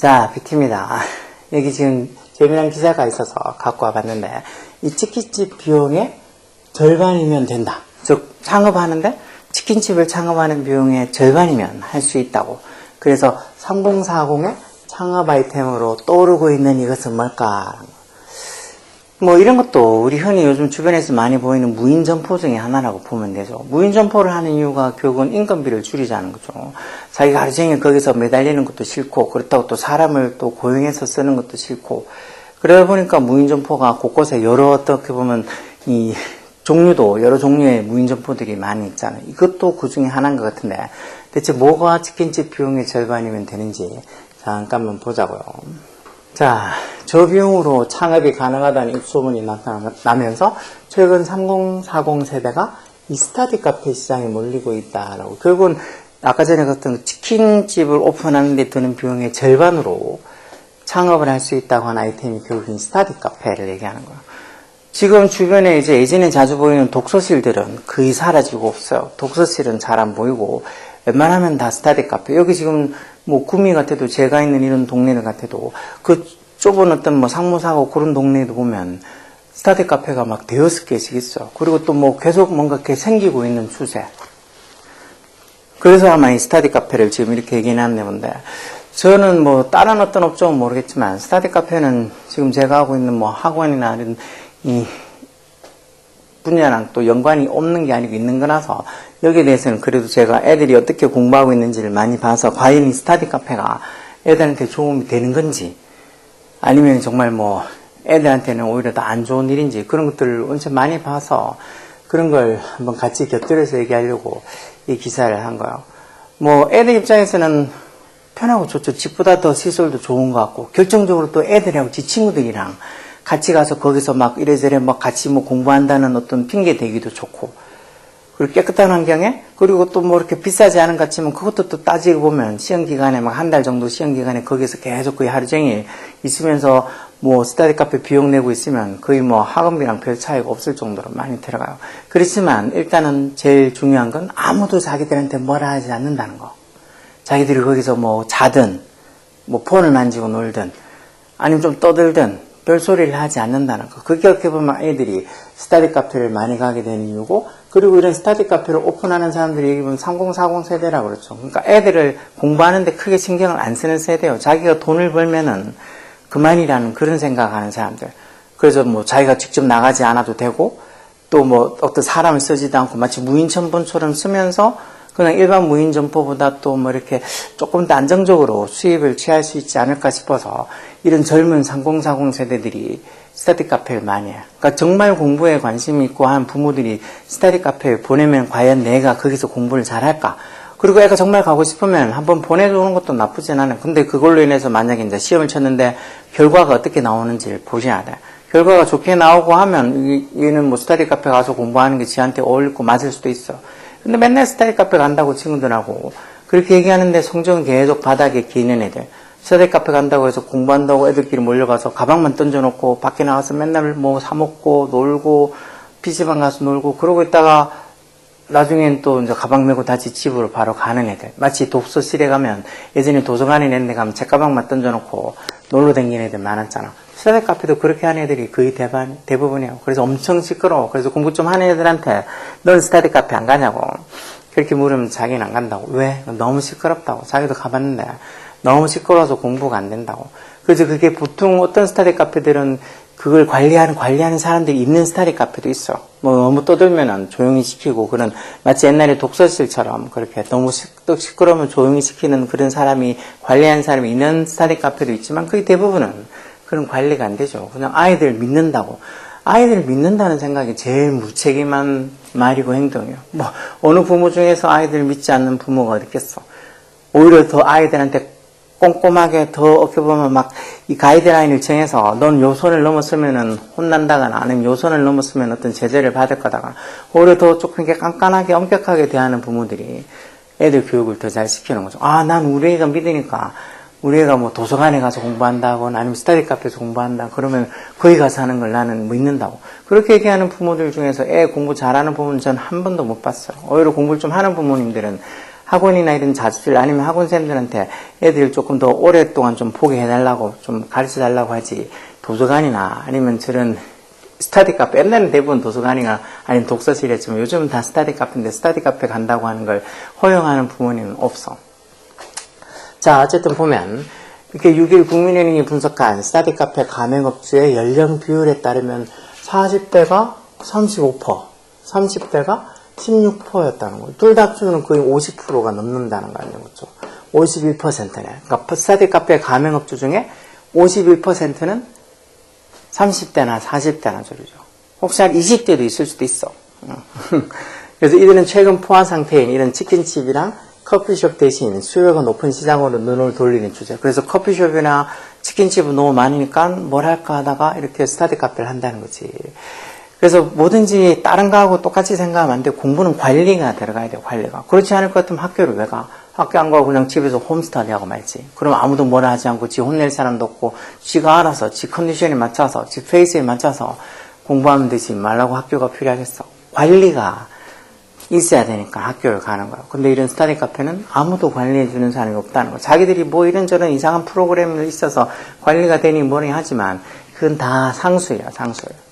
자, 뷰티입니다. 여기 지금 재미난 기사가 있어서 갖고 와봤는데, 이 치킨집 비용의 절반이면 된다. 즉, 창업하는데 치킨집을 창업하는 비용의 절반이면 할 수 있다고. 그래서 3040의 창업 아이템으로 떠오르고 있는 이것은 뭘까? 뭐 이런 것도 우리 흔히 요즘 주변에서 많이 보이는 무인 점포 중에 하나라고 보면 되죠. 무인 점포를 하는 이유가 결국은 인건비를 줄이자는 거죠. 자기가 하루 종일 거기서 매달리는 것도 싫고, 그렇다고 또 사람을 또 고용해서 쓰는 것도 싫고, 그러다 보니까 무인 점포가 곳곳에 여러 어떻게 보면 이 종류도 여러 종류의 무인 점포들이 많이 있잖아요. 이것도 그 중에 하나인 것 같은데, 대체 뭐가 치킨집 비용의 절반이면 되는지 잠깐만 보자고요. 자, 저 비용으로 창업이 가능하다는 입소문이 나면서 최근 3040 세대가 이 스타디 카페 시장에 몰리고 있다라고. 결국은 아까 전에 봤던 치킨집을 오픈하는 데 드는 비용의 절반으로 창업을 할 수 있다고 한 아이템이 결국은 스타디 카페를 얘기하는 거예요. 지금 주변에 이제 예전에 자주 보이는 독서실들은 거의 사라지고 없어요. 독서실은 잘 안 보이고 웬만하면 다 스타디 카페. 여기 지금 뭐 구미 같아도 제가 있는 이런 동네들 같아도 그 좁은 어떤 뭐 상무사고 그런 동네도 보면 스타디 카페가 막 대여섯 개씩 있어. 그리고 또 뭐 계속 뭔가 이렇게 생기고 있는 추세. 그래서 아마 이 스타디 카페를 지금 이렇게 얘기해놨네 본데, 저는 뭐 다른 어떤 업종은 모르겠지만 스타디 카페는 지금 제가 하고 있는 뭐 학원이나 이런 이 분야랑 또 연관이 없는 게 아니고 있는 거라서 여기에 대해서는 그래도 제가 애들이 어떻게 공부하고 있는지를 많이 봐서 과연 이 스타디 카페가 애들한테 도움이 되는 건지 아니면 정말 뭐 애들한테는 오히려 더 안 좋은 일인지 그런 것들을 엄청 많이 봐서 그런 걸 한번 같이 곁들여서 얘기하려고 이 기사를 한 거예요. 뭐 애들 입장에서는 편하고 좋죠. 집보다 더 시설도 좋은 것 같고, 결정적으로 또 애들하고 지 친구들이랑 같이 가서 거기서 막 이래저래 막 같이 뭐 공부한다는 어떤 핑계 대기도 좋고, 그리고 깨끗한 환경에, 그리고 또 뭐 이렇게 비싸지 않은 것 같지만 그것도 또 따지고 보면 시험기간에 막 한 달 정도 시험기간에 거기서 계속 거의 하루 종일 있으면서 뭐 스타디 카페 비용 내고 있으면 거의 뭐 학원비랑 별 차이가 없을 정도로 많이 들어가요. 그렇지만 일단은 제일 중요한 건 아무도 자기들한테 뭐라 하지 않는다는 거. 자기들이 거기서 뭐 자든 뭐 폰을 만지고 놀든 아니면 좀 떠들든 별소리를 하지 않는다는 거. 그게 어떻게 보면 애들이 스타디 카페를 많이 가게 되는 이유고, 그리고 이런 스타디 카페를 오픈하는 사람들이 여기 보면 3040 세대라고 그러죠. 그러니까 애들을 공부하는데 크게 신경을 안 쓰는 세대예요. 자기가 돈을 벌면은 그만이라는 그런 생각하는 사람들. 그래서 뭐 자기가 직접 나가지 않아도 되고, 또 뭐 어떤 사람을 쓰지도 않고 마치 무인천본처럼 쓰면서 그냥 일반 무인 점포보다 또 뭐 이렇게 조금 더 안정적으로 수입을 취할 수 있지 않을까 싶어서 이런 젊은 3040 세대들이 스타디 카페를 많이 해요. 그러니까 정말 공부에 관심이 있고 한 부모들이 스타디 카페에 보내면 과연 내가 거기서 공부를 잘할까? 그리고 애가 정말 가고 싶으면 한번 보내주는 것도 나쁘진 않아요. 근데 그걸로 인해서 만약에 이제 시험을 쳤는데 결과가 어떻게 나오는지를 보셔야 돼요. 결과가 좋게 나오고 하면 얘는 뭐 스타디 카페 가서 공부하는 게 지한테 어울리고 맞을 수도 있어. 근데 맨날 스타디 카페 간다고 친구들하고 그렇게 얘기하는데 성적은 계속 바닥에 기는 애들, 스타디 카페 간다고 해서 공부한다고 애들끼리 몰려가서 가방만 던져놓고 밖에 나가서 맨날 뭐 사먹고 놀고 PC방 가서 놀고 그러고 있다가 나중엔 또 이제 가방 메고 다시 집으로 바로 가는 애들. 마치 독서실에 가면 예전에 도서관에 있는 데 가면 책가방만 던져놓고 놀러 다니는 애들 많았잖아. 스타디 카페도 그렇게 하는 애들이 거의 대부분이에요. 그래서 엄청 시끄러워. 그래서 공부 좀 하는 애들한테 넌 스타디 카페 안 가냐고 그렇게 물으면 자기는 안 간다고. 왜? 너무 시끄럽다고. 자기도 가봤는데 너무 시끄러워서 공부가 안 된다고. 그래서 그게 보통 어떤 스타디 카페들은 그걸 관리하는 사람들이 있는 스타디 카페도 있어. 뭐 너무 떠들면은 조용히 시키고 그런, 마치 옛날에 독서실처럼 그렇게 너무 시끄러우면 조용히 시키는 그런 사람이, 관리하는 사람이 있는 스타디 카페도 있지만 거의 대부분은 그런 관리가 안 되죠. 그냥 아이들 믿는다고. 아이들 믿는다는 생각이 제일 무책임한 말이고 행동이에요. 뭐 어느 부모 중에서 아이들 믿지 않는 부모가 어디 있겠어. 오히려 더 아이들한테 꼼꼼하게 더 어떻게 보면 막 이 가이드라인을 정해서 넌 요 선을 넘었으면은 혼난다거나 아니면 요 선을 넘었으면 어떤 제재를 받을 거다가 오히려 더 조금 이렇게 깐깐하게 엄격하게 대하는 부모들이 애들 교육을 더 잘 시키는 거죠. 아, 난 우리 애가 믿으니까 우리 애가 뭐 도서관에 가서 공부한다거나 아니면 스타디 카페에서 공부한다 그러면 거기 가서 하는 걸 나는 믿는다고. 그렇게 얘기하는 부모들 중에서 애 공부 잘하는 부모는 전 한 번도 못 봤어요. 오히려 공부를 좀 하는 부모님들은 학원이나 이런 자습실 아니면 학원생들한테 애들 조금 더 오랫동안 좀 보게 해달라고 좀 가르쳐달라고 하지 도서관이나 아니면 저런 스터디 카페, 옛날에는 대부분 도서관이나 아니면 독서실이었지만 요즘은 다 스터디 카페인데 스터디 카페 간다고 하는 걸 허용하는 부모님은 없어. 자, 어쨌든 보면 이렇게 6일 국민은행이 분석한 스터디 카페 가맹업주의 연령 비율에 따르면 40대가 35%, 30대가 16%였다는 거예요. 둘 다 합치면 거의 50%가 넘는다는 거 아니에요. 그렇죠? 51%네. 그러니까 스터디 카페 가맹업주 중에 51%는 30대나 40대나 저러죠. 혹시 한 20대도 있을 수도 있어. 그래서 이들은 최근 포화 상태인 이런 치킨집이랑 커피숍 대신 수요가 높은 시장으로 눈을 돌리는 주제. 그래서 커피숍이나 치킨집은 너무 많으니까 뭘 할까 하다가 이렇게 스터디 카페를 한다는 거지. 그래서 뭐든지 다른 거하고 똑같이 생각하면 안 돼. 공부는 관리가 들어가야 돼요. 관리가. 그렇지 않을 것 같으면 학교를 왜 가? 학교 안 가고 그냥 집에서 홈스터디 하고 말지. 그럼 아무도 뭐라 하지 않고 지 혼낼 사람도 없고 지가 알아서 지 컨디션에 맞춰서 지 페이스에 맞춰서 공부하면 되지 말라고 학교가 필요하겠어. 관리가 있어야 되니까 학교를 가는 거야. 근데 이런 스터디 카페는 아무도 관리해 주는 사람이 없다는 거야. 자기들이 뭐 이런저런 이상한 프로그램이 있어서 관리가 되니 뭐니 하지만 그건 다 상수예요. 상수예요.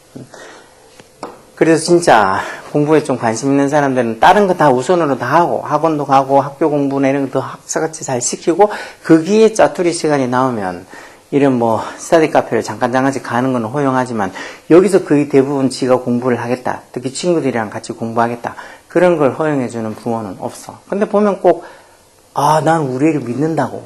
그래서 진짜 공부에 좀 관심 있는 사람들은 다른 거 다 우선으로 다 하고 학원도 가고 학교 공부나 이런 거 더 학사같이 잘 시키고 거기에 짜투리 시간이 나오면 이런 뭐 스터디 카페를 잠깐 가는 건 허용하지만 여기서 거의 대부분 지가 공부를 하겠다. 특히 친구들이랑 같이 공부하겠다. 그런 걸 허용해주는 부모는 없어. 근데 보면 꼭 난 우리 애를 믿는다고.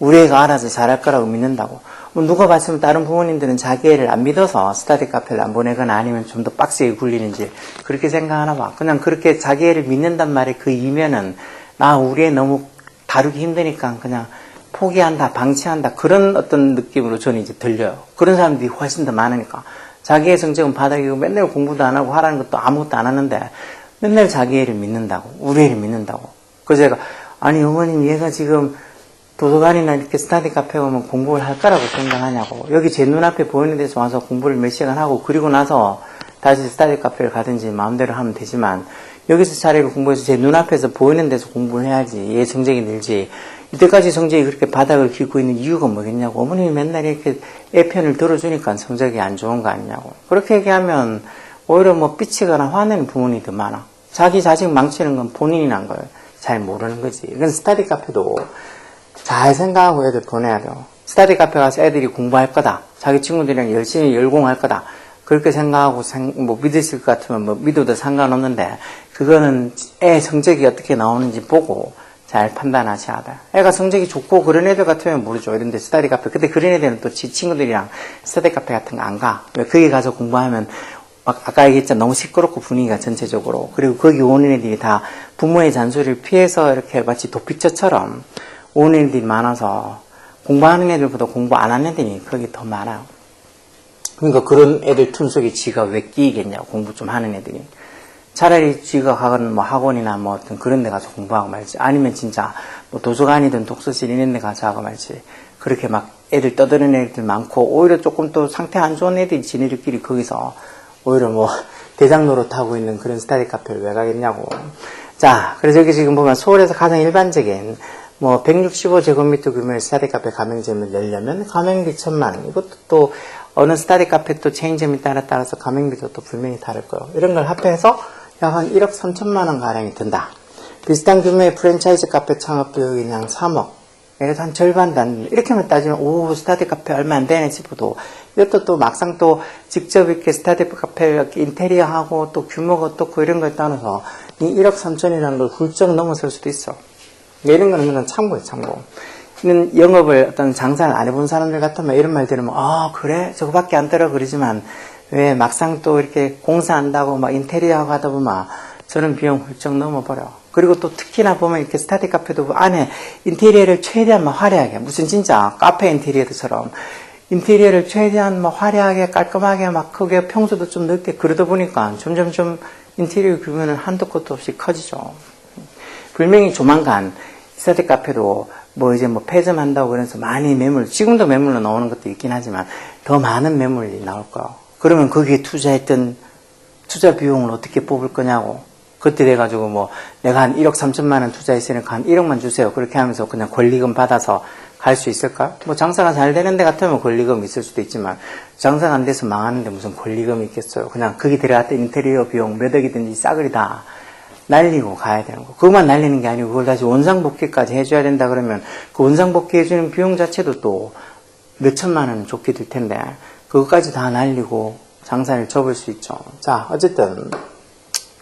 우리 애가 알아서 잘할 거라고 믿는다고. 누가 봤으면 다른 부모님들은 자기 애를 안 믿어서 스터디 카페를 안 보내거나 아니면 좀 더 빡세게 굴리는지 그렇게 생각하나 봐. 그냥 그렇게 자기 애를 믿는단 말에 그 이면은 우리 애 너무 다루기 힘드니까 그냥 포기한다, 방치한다 그런 어떤 느낌으로 저는 이제 들려요. 그런 사람들이 훨씬 더 많으니까. 자기의 성적은 바닥이고 맨날 공부도 안 하고 하라는 것도 아무것도 안 하는데 맨날 자기 애를 믿는다고, 우리 애를 믿는다고. 그래서 제가 아니 어머님 얘가 지금 도서관이나 이렇게 스터디 카페 오면 공부를 할 거라고 생각하냐고. 여기 제 눈앞에 보이는 데서 와서 공부를 몇 시간 하고 그리고 나서 다시 스터디 카페를 가든지 마음대로 하면 되지만 여기서 차례를 공부해서 제 눈앞에서 보이는 데서 공부를 해야지 얘 성적이 늘지. 이때까지 성적이 그렇게 바닥을 긁고 있는 이유가 뭐겠냐고. 어머님이 맨날 이렇게 애 편을 들어주니까 성적이 안 좋은 거 아니냐고. 그렇게 얘기하면 오히려 뭐 삐치거나 화내는 부모님이 더 많아. 자기 자식 망치는 건 본인이 난 걸 잘 모르는 거지. 이건 스터디 카페도 잘 생각하고 애들 보내야 돼요. 스터디 카페 가서 애들이 공부할 거다. 자기 친구들이랑 열심히 열공할 거다. 그렇게 생각하고 믿으실 것 같으면 믿어도 상관없는데 그거는 애 성적이 어떻게 나오는지 보고 잘 판단하셔야 돼. 애가 성적이 좋고 그런 애들 같으면 모르죠. 이런데 스터디 카페. 근데 그런 애들은 또 지 친구들이랑 스터디 카페 같은 거 안 가. 거기 가서 공부하면 아까 얘기했잖아. 너무 시끄럽고 분위기가 전체적으로. 그리고 거기 오는 애들이 다 부모의 잔소리를 피해서 이렇게 마치 도피처처럼 오는 애들이 많아서 공부하는 애들보다 공부 안 하는 애들이 거기 더 많아요. 그러니까 그런 애들 틈 속에 지가 왜 끼겠냐고. 공부 좀 하는 애들이. 차라리 지가 가는 뭐 학원이나 뭐 어떤 그런 데 가서 공부하고 말지. 아니면 진짜 뭐 도서관이든 독서실 이런 데 가서 하고 말지. 그렇게 막 애들 떠드는 애들 많고 오히려 조금 또 상태 안 좋은 애들이 지네들끼리 거기서 오히려 뭐 대장 노릇하고 있는 그런 스터디 카페를 왜 가겠냐고. 자, 그래서 여기 지금 보면 서울에서 가장 일반적인 뭐 165제곱미터 규모의 스터디 카페 가맹점을 내려면 가맹비 1,000만. 이것도 또 어느 스터디 카페 또 체인점에 따라서 가맹비도 또 분명히 다를 거예요. 이런 걸 합해서 약 한 1억 3천만 원 가량이 든다. 비슷한 규모의 프랜차이즈 카페 창업 비용이 그냥 3억. 그래서 한 절반도 안 된다. 이렇게만 따지면 오 스터디 카페 얼마 안 되네 싶어도 이것도 또 막상 또 직접 이렇게 스터디 카페 이렇게 인테리어하고 또 규모가 어떻고 이런 걸 따라서 이 1억 3천이라는 걸 훌쩍 넘어설 수도 있어. 이런 거는 그냥 참고예요, 참고. 이런 영업을 어떤 장사를 안 해본 사람들 같으면 이런 말 들으면 그래? 저거밖에 안 들어 그러지만 왜 막상 또 이렇게 공사한다고 막 인테리어하고 하다 보면 저런 비용 훌쩍 넘어버려. 그리고 또 특히나 보면 이렇게 스터디 카페도 안에 인테리어를 최대한 막 화려하게 무슨 진짜 카페 인테리어처럼 인테리어를 최대한 막 화려하게 깔끔하게 막 크게 평소도 좀 넓게 그러다 보니까 점점 좀 인테리어 규모는 한도 끝도 없이 커지죠. 분명히 조만간 스터디 카페도 뭐 이제 뭐 폐점한다고 그래서 많이 지금도 매물로 나오는 것도 있긴 하지만 더 많은 매물이 나올 거예요. 그러면 거기에 투자했던 투자 비용을 어떻게 뽑을 거냐고. 그때 돼가지고 뭐 내가 한 1억 3천만 원 투자했으니까 한 1억만 주세요. 그렇게 하면서 그냥 권리금 받아서 갈 수 있을까? 뭐 장사가 잘 되는 데 같으면 권리금이 있을 수도 있지만 장사가 안 돼서 망하는데 무슨 권리금이 있겠어요. 그냥 거기 들어갔던 인테리어 비용 몇 억이든지 싸그리 다 날리고 가야 되는 거. 그것만 날리는 게 아니고 그걸 다시 원상복귀까지 해줘야 된다 그러면 그 원상복귀 해주는 비용 자체도 또 몇 천만 원 좋게 될 텐데 그것까지 다 날리고 장사를 접을 수 있죠. 자, 어쨌든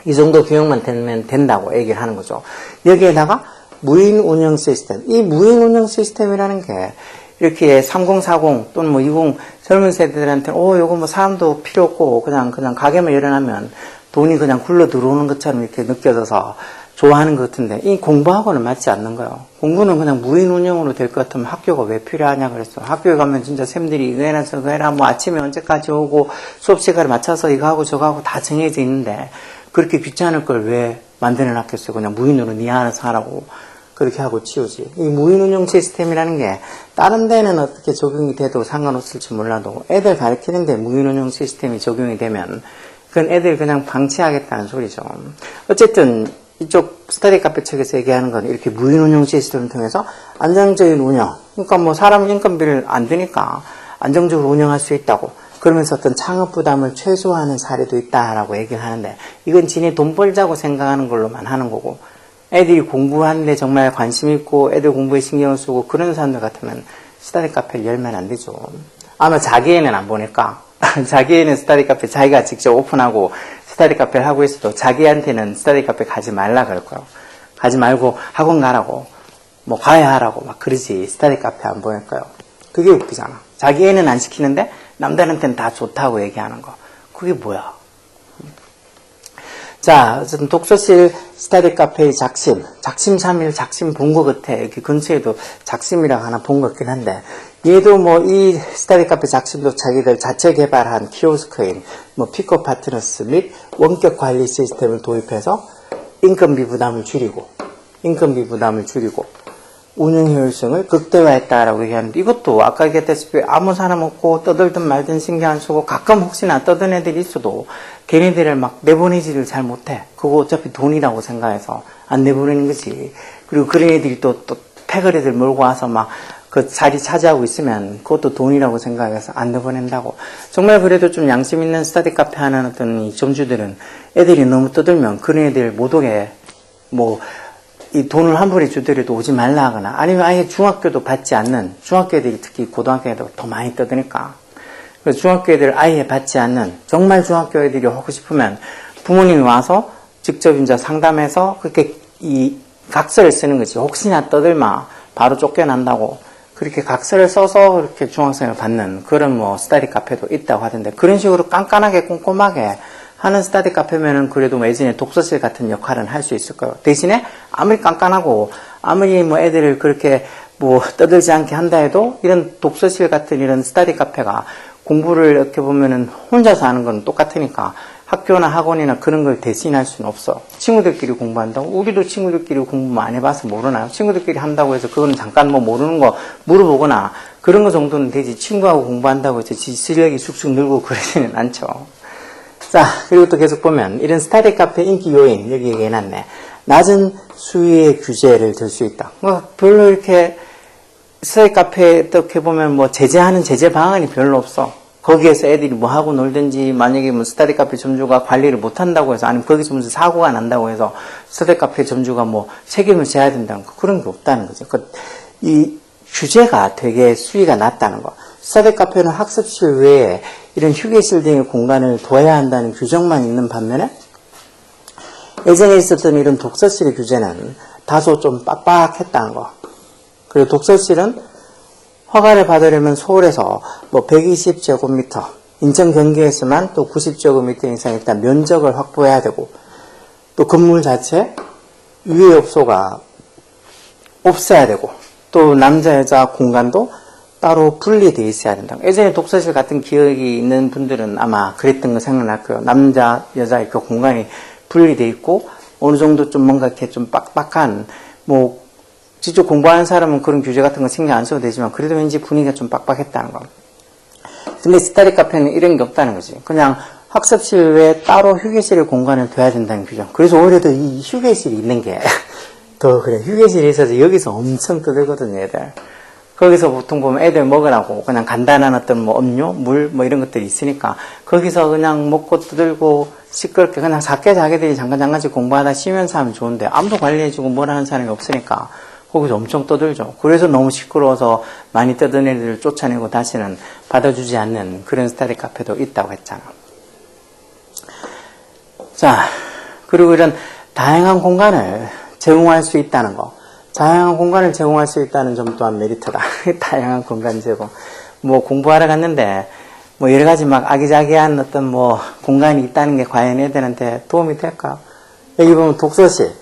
이 정도 비용만 되면 된다고 얘기를 하는 거죠. 여기에다가 무인 운영 시스템. 이 무인 운영 시스템이라는 게 이렇게 3040 또는 뭐 20 젊은 세대들한테는 요거 뭐 사람도 필요 없고 그냥 가게만 열어놓으면 돈이 그냥 굴러 들어오는 것처럼 이렇게 느껴져서 좋아하는 것 같은데 이 공부하고는 맞지 않는 거예요. 공부는 그냥 무인 운영으로 될 것 같으면 학교가 왜 필요하냐 그랬어. 학교에 가면 진짜 쌤들이 이거 해라 저거 해라 뭐 아침에 언제까지 오고 수업 시간에 맞춰서 이거 하고 저거 하고 다 정해져 있는데 그렇게 귀찮을 걸 왜 만들어 놨겠어요. 그냥 무인으로 니 알아서 하라고 그렇게 하고 치우지. 이 무인 운영 시스템이라는 게 다른 데는 어떻게 적용이 돼도 상관없을지 몰라도 애들 가르치는데 무인 운영 시스템이 적용이 되면 그건 애들 그냥 방치하겠다는 소리죠. 어쨌든 이쪽 스터디 카페 측에서 얘기하는 건 이렇게 무인 운영 시스템을 통해서 안정적인 운영. 그러니까 뭐 사람 인건비를 안 드니까 안정적으로 운영할 수 있다고. 그러면서 어떤 창업 부담을 최소화하는 사례도 있다라고 얘기를 하는데 이건 지네 돈 벌자고 생각하는 걸로만 하는 거고 애들이 공부하는데 정말 관심 있고 애들 공부에 신경을 쓰고 그런 사람들 같으면 스터디 카페를 열면 안 되죠. 아마 자기 애는 안 보니까 자기 애는 스터디 카페 자기가 직접 오픈하고 스터디 카페를 하고 있어도 자기한테는 스터디 카페 가지 말라 그럴 거예요. 가지 말고 학원 가라고 뭐 가야 하라고 막 그러지 스터디 카페 안 보낼 거예요. 그게 웃기잖아. 자기 애는 안 시키는데 남들한테는 다 좋다고 얘기하는 거. 그게 뭐야? 자, 어쨌든 독서실 스터디 카페의 작심 삼일 작심 본 것 같아. 여기 근처에도 작심이라고 하나 본 것 같긴 한데 얘도 뭐 이 스터디 카페 작심도 자기들 자체 개발한 키오스크인 뭐 픽업 파트너스 및 원격 관리 시스템을 도입해서 인건비 부담을 줄이고 운영 효율성을 극대화했다라고 얘기하는데 이것도 아까 얘기했다시피 아무 사람 없고 떠들든 말든 신경 안 쓰고 가끔 혹시나 떠든 애들이 있어도 걔네들을 막 내보내지를 잘 못해. 그거 어차피 돈이라고 생각해서 안 내보내는 거지. 그리고 그런 애들이 또 패걸 애들 몰고 와서 막 그 자리 차지하고 있으면 그것도 돈이라고 생각해서 안 내보낸다고. 정말 그래도 좀 양심 있는 스터디 카페 하는 어떤 이 점주들은 애들이 너무 떠들면 그런 애들 못 오게 뭐 이 돈을 한 번에 주더라도 오지 말라 하거나 아니면 아예 중학교도 받지 않는 중학교 애들이 특히 고등학교 애들 더 많이 떠드니까 그래서 중학교 애들 아예 받지 않는 정말 중학교 애들이 하고 싶으면 부모님이 와서 직접 이제 상담해서 그렇게 이 각서를 쓰는 거지. 혹시나 떠들마 바로 쫓겨난다고 그렇게 각서를 써서 그렇게 중학생을 받는 그런 뭐 스터디 카페도 있다고 하던데 그런 식으로 깐깐하게 꼼꼼하게 하는 스터디 카페면은 그래도 뭐 예전에 독서실 같은 역할은 할 수 있을 거예요. 대신에 아무리 깐깐하고 아무리 뭐 애들을 그렇게 뭐 떠들지 않게 한다 해도 이런 독서실 같은 이런 스터디 카페가 공부를 이렇게 보면은 혼자서 하는 건 똑같으니까 학교나 학원이나 그런 걸 대신할 수는 없어. 친구들끼리 공부한다고? 우리도 친구들끼리 공부 안 해봐서 모르나요? 친구들끼리 한다고 해서 그건 잠깐 뭐 모르는 거 물어보거나 그런 거 정도는 되지. 친구하고 공부한다고 해서 지 실력이 쑥쑥 늘고 그러지는 않죠. 자, 그리고 또 계속 보면 이런 스터디 카페 인기 요인 여기 얘기해놨네. 낮은 수위의 규제를 들 수 있다. 별로 이렇게 스터디 카페에 어떻게 보면 뭐 제재하는 제재 방안이 별로 없어. 거기에서 애들이 뭐 하고 놀든지 만약에 뭐 스터디 카페 점주가 관리를 못 한다고 해서 아니면 거기서 무슨 사고가 난다고 해서 스터디 카페 점주가 뭐 책임을 져야 된다는 거 그런 게 없다는 거죠. 이 규제가 되게 수위가 낮다는 거. 스터디 카페는 학습실 외에 이런 휴게실 등의 공간을 둬야 한다는 규정만 있는 반면에 예전에 있었던 이런 독서실의 규제는 다소 좀 빡빡했다는 거. 그리고 독서실은 허가를 받으려면 서울에서 뭐 120제곱미터, 인천 경기에서만 또 90제곱미터 이상 일단 면적을 확보해야 되고 또 건물 자체 유해업소가 없어야 되고 또 남자 여자 공간도 따로 분리되어 있어야 된다. 예전에 독서실 같은 기억이 있는 분들은 아마 그랬던 거 생각날 거예요. 남자 여자 이렇게 공간이 분리되어 있고 어느 정도 좀 뭔가 이렇게 좀 빡빡한 뭐 직접 공부하는 사람은 그런 규제 같은 거 신경 안 써도 되지만 그래도 왠지 분위기가 좀 빡빡했다는 거. 근데 스터디 카페는 이런 게 없다는 거지. 그냥 학습실 외에 따로 휴게실 공간을 둬야 된다는 규정. 그래서 오히려 더 이 휴게실이 있는 게 더 그래. 휴게실이 있어서 여기서 엄청 떠들거든요, 애들. 거기서 보통 보면 애들 먹으라고 그냥 간단한 어떤 뭐 음료, 물 뭐 이런 것들이 있으니까 거기서 그냥 먹고 떠들고 시끄럽게 그냥 작게 자기들이 잠깐씩 공부하다 쉬면서 하면 좋은데 아무도 관리해주고 뭘 하는 사람이 없으니까 거기서 엄청 떠들죠. 그래서 너무 시끄러워서 많이 떠드는 애들을 쫓아내고 다시는 받아주지 않는 그런 스터디 카페도 있다고 했잖아. 자, 그리고 이런 다양한 공간을 제공할 수 있다는 거. 다양한 공간을 제공할 수 있다는 점 또한 메리트다. 다양한 공간 제공. 뭐 공부하러 갔는데 뭐 여러 가지 막 아기자기한 어떤 뭐 공간이 있다는 게 과연 애들한테 도움이 될까? 여기 보면 독서실,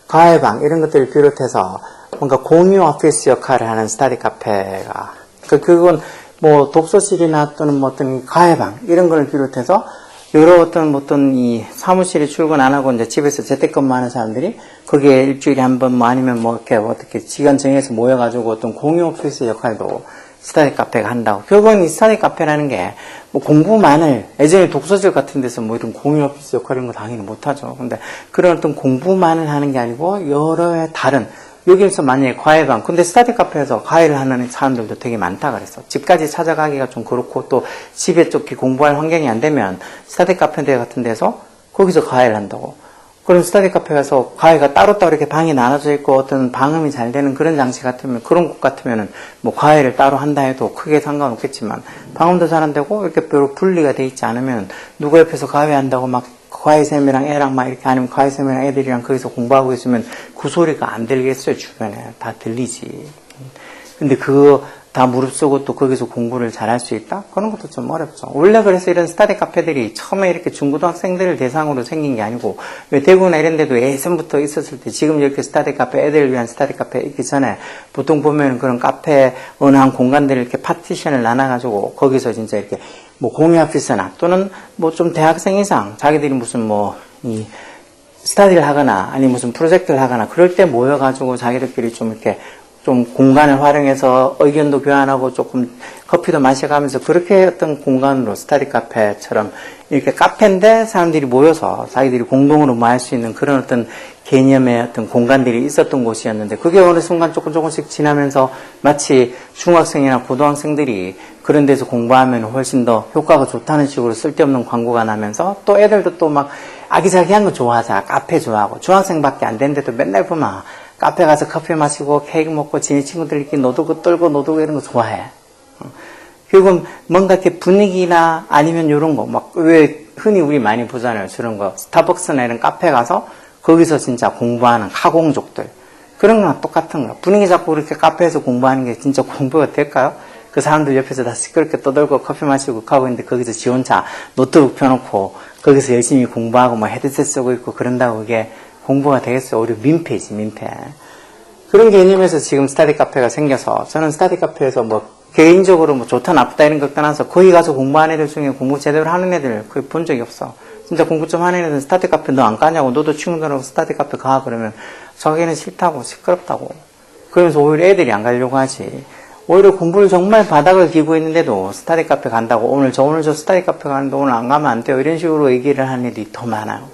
과외방 이런 것들을 비롯해서 뭔가 공유 오피스 역할을 하는 스터디 카페가 그건 뭐 독서실이나 또는 뭐 어떤 과외방 이런 걸 비롯해서 여러 어떤 이 사무실에 출근 안 하고 이제 집에서 재택근무하는 사람들이 거기에 일주일에 한 번 뭐 아니면 뭐 이렇게 어떻게 시간 정해서 모여가지고 어떤 공유 오피스 역할도 스터디 카페가 한다고. 결국은 이 스터디 카페라는 게 뭐 공부만을 예전에 독서실 같은 데서 뭐 이런 공유 오피스 역할 이런 거 당연히 못하죠. 근데 그런 어떤 공부만을 하는 게 아니고 여러의 다른 여기서 만약에 과외방, 근데 스터디 카페에서 과외를 하는 사람들도 되게 많다 그랬어. 집까지 찾아가기가 좀 그렇고 또 집에 쫓기 공부할 환경이 안 되면 스터디 카페 같은 데서 거기서 과외를 한다고. 그럼 스터디 카페 가서 과외가 따로따로 이렇게 방이 나눠져 있고 어떤 방음이 잘 되는 그런 장치 같으면 그런 곳 같으면은 뭐 과외를 따로 한다 해도 크게 상관없겠지만 방음도 잘 안 되고 이렇게 별로 분리가 돼 있지 않으면 누구 옆에서 과외한다고 막 과외쌤이랑 애랑 막 이렇게 아니면 과외쌤이랑 애들이랑 거기서 공부하고 있으면 그 소리가 안 들리겠어요. 주변에 다 들리지. 근데 그거 다 무릅쓰고 또 거기서 공부를 잘할 수 있다? 그런 것도 좀 어렵죠. 원래 그래서 이런 스터디 카페들이 처음에 이렇게 중고등학생들을 대상으로 생긴 게 아니고 왜 대구나 이런 데도 예전부터 있었을 때 지금 이렇게 스터디 카페 애들을 위한 스터디 카페 있기 전에 보통 보면 그런 카페 어느 한 공간들을 이렇게 파티션을 나눠가지고 거기서 진짜 이렇게 뭐 공유 오피스나 또는 뭐 좀 대학생 이상 자기들이 무슨 뭐 이 스터디를 하거나 아니 무슨 프로젝트를 하거나 그럴 때 모여가지고 자기들끼리 좀 이렇게 좀 공간을 활용해서 의견도 교환하고 조금 커피도 마셔가면서 그렇게 어떤 공간으로 스터디 카페처럼 이렇게 카페인데 사람들이 모여서 자기들이 공동으로 뭐 할 수 있는 그런 어떤 개념의 어떤 공간들이 있었던 곳이었는데 그게 어느 순간 조금씩 지나면서 마치 중학생이나 고등학생들이 그런 데서 공부하면 훨씬 더 효과가 좋다는 식으로 쓸데없는 광고가 나면서 또 애들도 또 막 아기자기한 거 좋아하잖아. 카페 좋아하고 중학생밖에 안 되는데도 맨날 보면 카페 가서 커피 마시고 케이크 먹고 지네 친구들끼리 노두고 떨고 노두고 이런 거 좋아해. 결국은 뭔가 이렇게 분위기나 아니면 이런 거 막 왜 흔히 우리 많이 보잖아요. 저런 거 스타벅스나 이런 카페 가서 거기서 진짜 공부하는 하공족들 그런 거랑 똑같은 거야. 분위기 잡고 그렇게 카페에서 공부하는 게 진짜 공부가 될까요? 그 사람들 옆에서 다 시끄럽게 떠들고 커피 마시고 가고 있는데 거기서 지 혼자 노트북 펴놓고 거기서 열심히 공부하고 뭐 헤드셋 쓰고 있고 그런다고 그게 공부가 되겠어요? 오히려 민폐지, 민폐. 그런 개념에서 지금 스터디 카페가 생겨서 저는 스터디 카페에서 뭐 개인적으로 뭐 좋다 나쁘다 이런 것 떠나서 거기 가서 공부하는 애들 중에 공부 제대로 하는 애들 거의 본 적이 없어. 진짜 공부 좀 하는 애들은 스터디 카페 너 안 가냐고 너도 친구들하고 스터디 카페 가 그러면 자기는 싫다고 시끄럽다고 그러면서 오히려 애들이 안 가려고 하지. 오히려 공부를 정말 바닥을 기고 있는데도 스터디 카페 간다고 오늘 저 스터디 카페 가는데 오늘 안 가면 안 돼요 이런 식으로 얘기를 하는 애들이 더 많아요.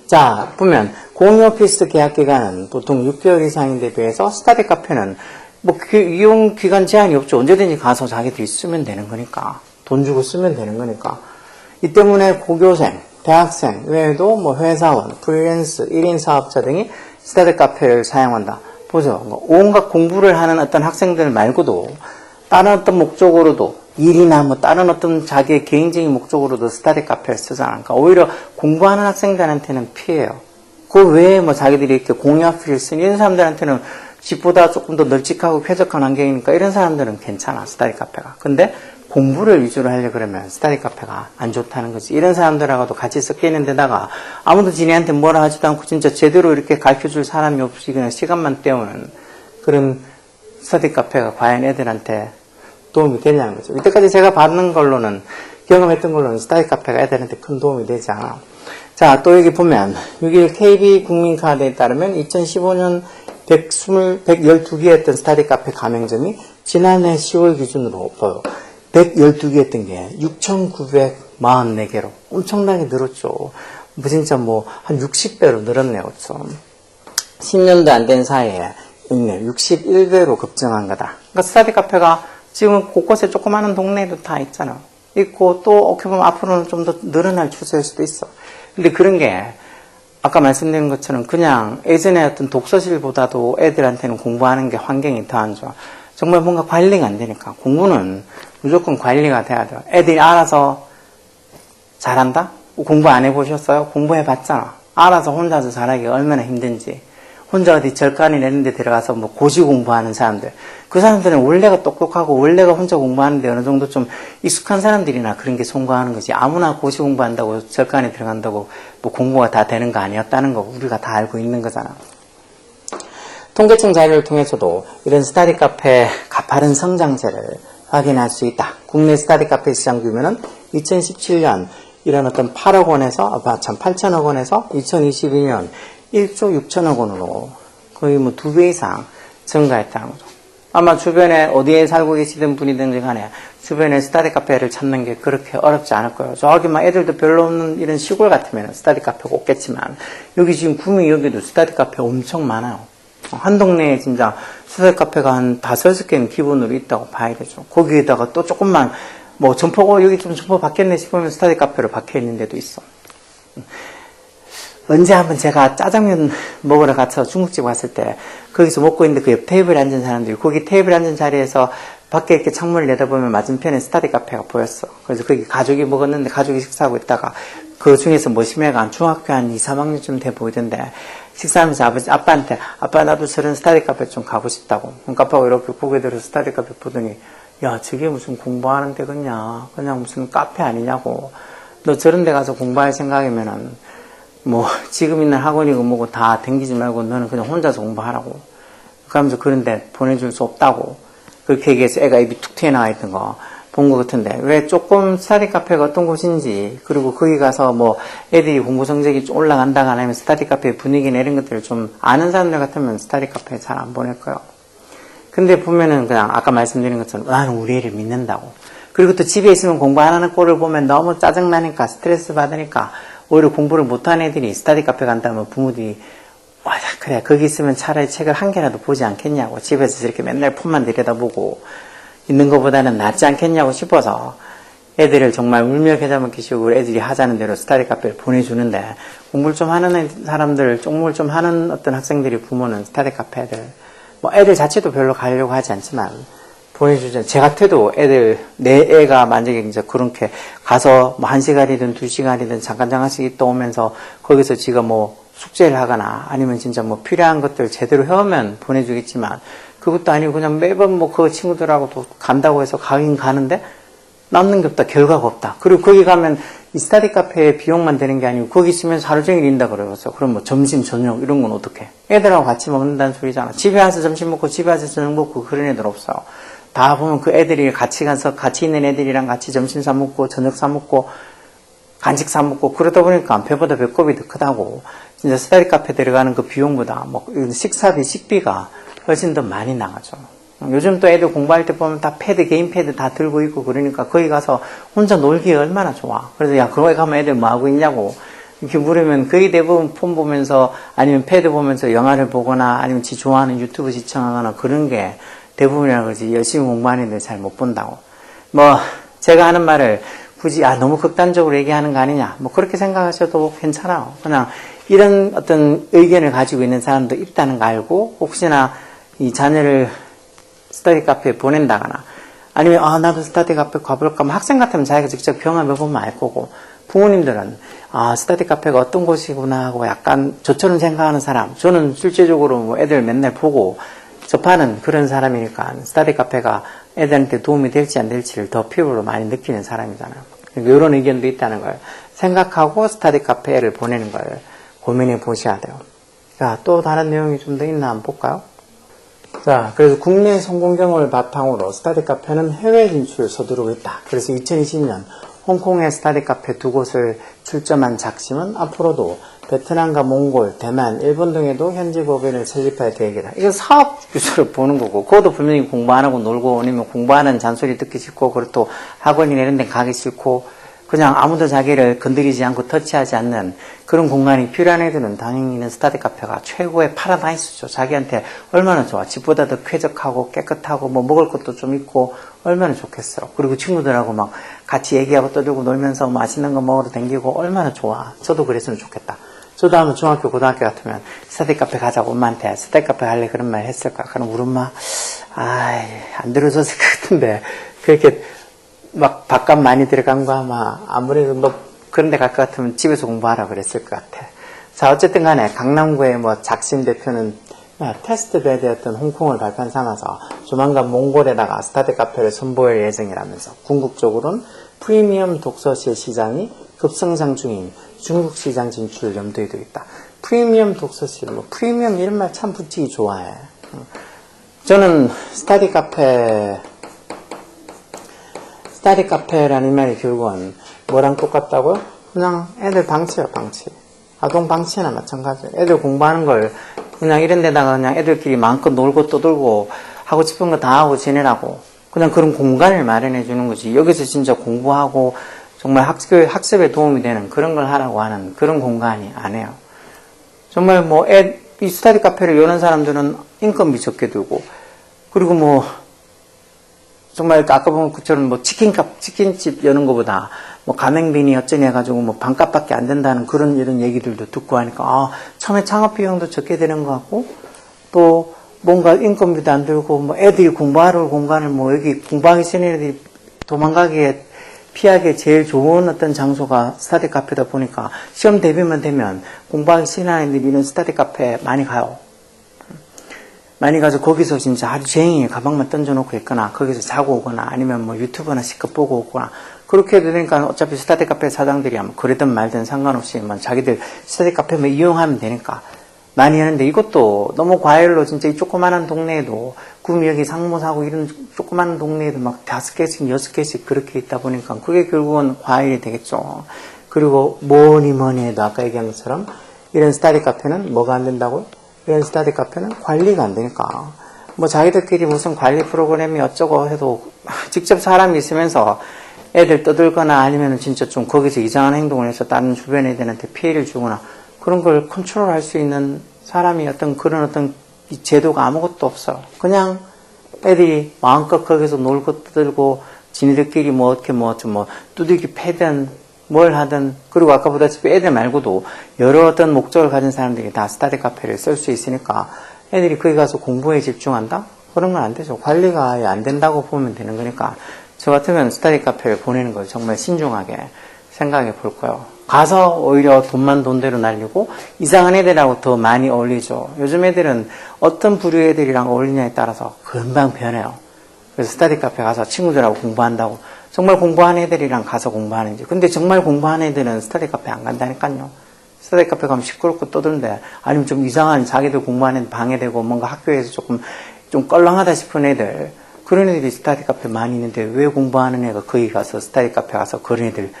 자, 보면 공유 오피스 계약 기간은 보통 6개월 이상인데 비해서 스터디 카페는 뭐 이용 기간 제한이 없죠. 언제든지 가서 자기들이 쓰면 되는 거니까. 돈 주고 쓰면 되는 거니까. 이 때문에 고교생, 대학생 외에도 뭐 회사원, 프리랜서, 1인 사업자 등이 스터디 카페를 사용한다. 보죠. 뭐 온갖 공부를 하는 어떤 학생들 말고도 다른 어떤 목적으로도 일이나 뭐 다른 어떤 자기의 개인적인 목적으로도 스터디 카페를 쓰잖아. 그러니까 오히려 공부하는 학생들한테는 피해요. 그 외에 뭐 자기들이 이렇게 공유 어필을 쓰는 이런 사람들한테는 집보다 조금 더 널찍하고 쾌적한 환경이니까 이런 사람들은 괜찮아. 스터디 카페가. 근데 공부를 위주로 하려고 그러면 스터디 카페가 안 좋다는 거지. 이런 사람들하고도 같이 섞여 있는 데다가 아무도 지네한테 뭐라 하지도 않고 진짜 제대로 이렇게 가르쳐줄 사람이 없이 그냥 시간만 때우는 그런 스터디 카페가 과연 애들한테 도움이 되냐는 거죠. 이때까지 제가 받는 걸로는 경험했던 걸로는 스터디 카페가 애들한테 큰 도움이 되지 않아. 자, 또 여기 보면 6일 KB 국민카드에 따르면 2015년 112개였던 스터디 카페 가맹점이 지난해 10월 기준으로 112개였던 게 44개로. 엄청나게 늘었죠. 뭐 진짜 뭐 한 60배로 늘었네요. 그쵸? 10년도 안 된 사이에 있네. 61배로 급증한 거다. 그러니까 스터디 카페가 지금 곳곳에 조그마한 동네에도 다 있잖아. 있고 또 어떻게 보면 앞으로는 좀 더 늘어날 추세일 수도 있어. 근데 그런 게 아까 말씀드린 것처럼 그냥 예전에 어떤 독서실보다도 애들한테는 공부하는 게 환경이 더 안 좋아. 정말 뭔가 관리가 안 되니까. 공부는 무조건 관리가 돼야 돼요. 애들이 알아서 잘한다? 공부 안 해보셨어요? 공부해봤잖아. 알아서 혼자서 잘하기가 얼마나 힘든지. 혼자 어디 절간이 내는 데 들어가서 뭐 고시 공부하는 사람들. 그 사람들은 원래가 똑똑하고 원래가 혼자 공부하는데 어느 정도 좀 익숙한 사람들이나 그런 게 성공하는 거지. 아무나 고시 공부한다고 절간에 들어간다고 뭐 공부가 다 되는 거 아니었다는 거 우리가 다 알고 있는 거잖아. 통계청 자료를 통해서도 이런 스터디 카페 가파른 성장세를 확인할 수 있다. 국내 스터디 카페 시장 규모는 2017년 이런 어떤 8억 원에서, 8천억 원에서 2022년 1조 6천억 원으로 거의 뭐 2배 이상 증가했다는 거죠. 아마 주변에 어디에 살고 계시던 분이든지 간에 주변에 스터디 카페를 찾는 게 그렇게 어렵지 않을 거예요. 저기 막 애들도 별로 없는 이런 시골 같으면 스터디 카페가 없겠지만 여기 지금 구미 여기도 스터디 카페 엄청 많아요. 한 동네에 진짜 스터디 카페가 한 5-6개는 기본으로 있다고 봐야 되죠. 거기에다가 또 조금만 뭐 점포가 여기 좀 점포 바뀌었네 싶으면 스터디 카페로 박혀 있는 데도 있어. 언제 한번 제가 짜장면 먹으러 가서 중국집 갔을 때 거기서 먹고 있는데 그 옆 테이블에 앉은 사람들이 거기 테이블에 앉은 자리에서 밖에 이렇게 창문을 내다보면 맞은편에 스터디 카페가 보였어. 그래서 거기 가족이 먹었는데 가족이 식사하고 있다가 그 중에서 멋심애가 한 중학교 한 2, 3학년쯤 돼 보이던데 식사하면서 아빠한테 아빠 나도 저런 스터디 카페 좀 가고 싶다고. 그러니까 아빠가 이렇게 고개 들어서 스터디 카페 보더니 야 저게 무슨 공부하는 데겠냐. 그냥 무슨 카페 아니냐고. 너 저런 데 가서 공부할 생각이면은 뭐 지금 있는 학원이고 뭐고 다 댕기지 말고 너는 그냥 혼자서 공부하라고. 그러면서 그런데 보내줄 수 없다고 그렇게 얘기해서 애가 입이 툭 튀어나와 있던 거 본 것 같은데 왜 조금 스터디 카페가 어떤 곳인지 그리고 거기 가서 뭐 애들이 공부 성적이 좀 올라간다거나 아니면 스터디 카페 분위기나 이런 것들을 좀 아는 사람들 같으면 스터디 카페에 잘 안 보낼 거예요. 근데 보면은 그냥 아까 말씀드린 것처럼 나는 우리 애를 믿는다고. 그리고 또 집에 있으면 공부 안 하는 꼴을 보면 너무 짜증나니까 스트레스 받으니까 오히려 공부를 못하는 애들이 스터디 카페 간다면 부모들이 와 그래 거기 있으면 차라리 책을 한 개라도 보지 않겠냐고. 집에서 저렇게 맨날 폰만 들여다보고 있는 것보다는 낫지 않겠냐고 싶어서 애들을 정말 울며 겨자 먹기 식으로 애들이 하자는 대로 스터디 카페를 보내주는데 공부를 좀 하는 사람들 쪽물 좀 하는 어떤 학생들이 부모는 스터디 카페 애들 뭐 애들 자체도 별로 가려고 하지 않지만 보내주죠. 제 같아도 애들, 내 애가 만약에 이제 그렇게 가서 뭐 1시간이든 2시간이든 잠깐씩 있다 오면서 거기서 지가 뭐 숙제를 하거나 아니면 진짜 뭐 필요한 것들 제대로 해오면 보내주겠지만 그것도 아니고 그냥 매번 뭐 그 친구들하고도 간다고 해서 가긴 가는데 남는 게 없다. 결과가 없다. 그리고 거기 가면 이 스터디 카페에 비용만 되는 게 아니고 거기 있으면서 하루 종일 있다 그러면서 그럼 뭐 점심, 저녁 이런 건 어떡해? 애들하고 같이 먹는다는 소리잖아. 집에 와서 점심 먹고 집에 와서 저녁 먹고 그런 애들 없어요. 다 보면 그 애들이 같이 가서 같이 있는 애들이랑 같이 점심 사 먹고 저녁 사 먹고 간식 사 먹고 그러다 보니까 배보다 배꼽이 더 크다고. 진짜 스터디 카페 들어가는 그 비용보다 뭐 식사비, 식비가 훨씬 더 많이 나가죠. 요즘 또 애들 공부할 때 보면 다 패드, 개인 패드 다 들고 있고 그러니까 거기 가서 혼자 놀기에 얼마나 좋아. 그래서 야, 거기 가면 애들 뭐 하고 있냐고. 이렇게 물으면 거의 대부분 폰 보면서 아니면 패드 보면서 영화를 보거나 아니면 지 좋아하는 유튜브 시청하거나 그런 게 대부분이라 그러지 열심히 공부하는 애들 잘 못 본다고. 뭐 제가 하는 말을 굳이 너무 극단적으로 얘기하는 거 아니냐 뭐 그렇게 생각하셔도 괜찮아요. 그냥 이런 어떤 의견을 가지고 있는 사람도 있다는 거 알고 혹시나 이 자녀를 스터디 카페에 보낸다거나 아니면 나도 스터디 카페 가볼까 하면 학생 같으면 자기가 직접 경험해보면 알 거고 부모님들은 스터디 카페가 어떤 곳이구나 하고 약간 저처럼 생각하는 사람 저는 실제적으로 뭐 애들 맨날 보고 접하는 그런 사람이니까 스터디 카페가 애들한테 도움이 될지 안 될지를 더 피부로 많이 느끼는 사람이잖아요. 이런 의견도 있다는 걸 생각하고 스터디 카페를 보내는 걸 고민해 보셔야 돼요. 자, 또 다른 내용이 좀 더 있나 한번 볼까요? 자, 그래서 국내 성공 경험을 바탕으로 스터디 카페는 해외 진출을 서두르고 있다. 그래서 2020년 홍콩의 스터디 카페 2곳을 출점한 작심은 앞으로도 베트남과 몽골, 대만, 일본 등에도 현지 법인을 설립할 계획이다. 이거 사업 규칙을 보는 거고, 그것도 분명히 공부 안 하고 놀고, 아니면 공부하는 잔소리 듣기 싫고, 그리고 또 학원이나 이런 데 가기 싫고, 그냥 아무도 자기를 건드리지 않고 터치하지 않는 그런 공간이 필요한 애들은 당연히 스터디 카페가 최고의 파라다이스죠. 자기한테 얼마나 좋아. 집보다 더 쾌적하고 깨끗하고 뭐 먹을 것도 좀 있고 얼마나 좋겠어. 그리고 친구들하고 막 같이 얘기하고 떠들고 놀면서 맛있는 거 먹으러 다니고 얼마나 좋아. 저도 그랬으면 좋겠다. 저도 한번 중학교, 고등학교 같으면 스터디 카페 가자고 엄마한테 스터디 카페 갈래 그런 말 했을까? 그럼 우리 엄마 안 들어줬을 것 같은데 그렇게 막 밥값 많이 들어간 거 아마 아무래도 뭐 그런 데 갈 것 같으면 집에서 공부하라 그랬을 것 같아. 자, 어쨌든 간에 강남구의 뭐 작심 대표는 테스트 베드였던 홍콩을 발판 삼아서 조만간 몽골에다가 스터디 카페를 선보일 예정이라면서 궁극적으로는 프리미엄 독서실 시장이 급성장 중인 중국 시장 진출을 염두에 두고 있다. 프리미엄 독서실, 뭐 프리미엄 이런 말 참 붙이기 좋아해. 저는 스터디 카페라는 말이 결국은 뭐랑 똑같다고요? 그냥 애들 방치예요, 방치. 아동 방치나 마찬가지예요. 애들 공부하는 걸 그냥 이런 데다가 그냥 애들끼리 마음껏 놀고 떠들고 하고 싶은 거 다 하고 지내라고. 그냥 그런 공간을 마련해 주는 거지. 여기서 진짜 공부하고 정말 학습에 도움이 되는 그런 걸 하라고 하는 그런 공간이 아니에요. 정말 뭐 이 스터디 카페를 여는 사람들은 인건비 적게 들고 그리고 뭐 정말 아까 보면 그처럼 뭐 치킨집 여는 것보다 뭐 가맹비니 어쩌니 해가지고 뭐 반값밖에 안 된다는 그런 이런 얘기들도 듣고 하니까 처음에 창업 비용도 적게 되는 것 같고 또 뭔가 인건비도 안 들고 뭐 애들이 공부하러 올 공간을 뭐 여기 공부하기 싫은 애들이 도망가기에 피하기에 제일 좋은 어떤 장소가 스터디 카페다 보니까 시험 대비만 되면 공부하기 싫은 애들이 이런 스터디 카페 많이 가요. 많이 가서 거기서 진짜 하루 종일 가방만 던져놓고 있거나 거기서 자고 오거나 아니면 뭐 유튜브나 실컷 보고 오거나 그렇게 되니까 어차피 스터디 카페 사장들이 아마 그러든 말든 상관없이 뭐 자기들 스터디 카페만 이용하면 되니까 많이 하는데 이것도 너무 과열로 진짜 이 조그마한 동네에도 구미역이 상무사고 이런 조그마한 동네에도 막 5개씩 6개씩 그렇게 있다 보니까 그게 결국은 과열이 되겠죠. 그리고 뭐니 해도 아까 얘기한 것처럼 이런 스터디 카페는 뭐가 안 된다고요? 이런 스터디 카페는 관리가 안 되니까 뭐 자기들끼리 무슨 관리 프로그램이 어쩌고 해도 직접 사람이 있으면서 애들 떠들거나 아니면 진짜 좀 거기서 이상한 행동을 해서 다른 주변 애들한테 피해를 주거나 그런 걸 컨트롤할 수 있는 사람이 그런 어떤 제도가 아무것도 없어. 그냥 애들이 마음껏 거기서 놀고 떠들고 지네들끼리 뭐 어떻게 뭐 두들기 패든 뭘 하든 그리고 아까 보다시피 애들 말고도 여러 어떤 목적을 가진 사람들이 다 스터디 카페를 쓸 수 있으니까 애들이 거기 가서 공부에 집중한다? 그런 건 안 되죠. 관리가 아예 안 된다고 보면 되는 거니까 저 같으면 스터디 카페를 보내는 걸 정말 신중하게 생각해 볼 거예요. 가서 오히려 돈만 돈대로 날리고 이상한 애들하고 더 많이 어울리죠. 요즘 애들은 어떤 부류의 애들이랑 어울리냐에 따라서 금방 변해요. 그래서 스터디 카페 가서 친구들하고 공부한다고 정말 공부하는 애들이랑 가서 공부하는지 근데 정말 공부하는 애들은 스터디 카페 안 간다니까요. 스터디 카페 가면 시끄럽고 떠드는데 아니면 좀 이상한 자기들 공부하는 애들 방해되고 뭔가 학교에서 좀 껄렁하다 싶은 애들 그런 애들이 스터디 카페 많이 있는데 왜 공부하는 애가 거기 가서 스터디 카페 가서 그런 애들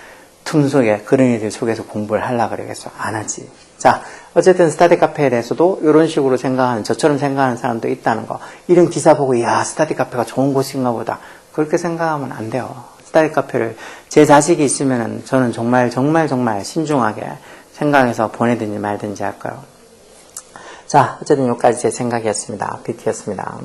틈 속에 그런 애들 속에서 공부를 하려고 그러겠어? 안 하지. 자, 어쨌든 스터디 카페에 대해서도 이런 식으로 생각하는 저처럼 생각하는 사람도 있다는 거. 이런 기사 보고 야 스터디 카페가 좋은 곳인가 보다. 그렇게 생각하면 안 돼요. 스터디 카페를 제 자식이 있으면은 저는 정말 신중하게 생각해서 보내든지 말든지 할 거예요. 자, 어쨌든 여기까지 제 생각이었습니다. BT였습니다.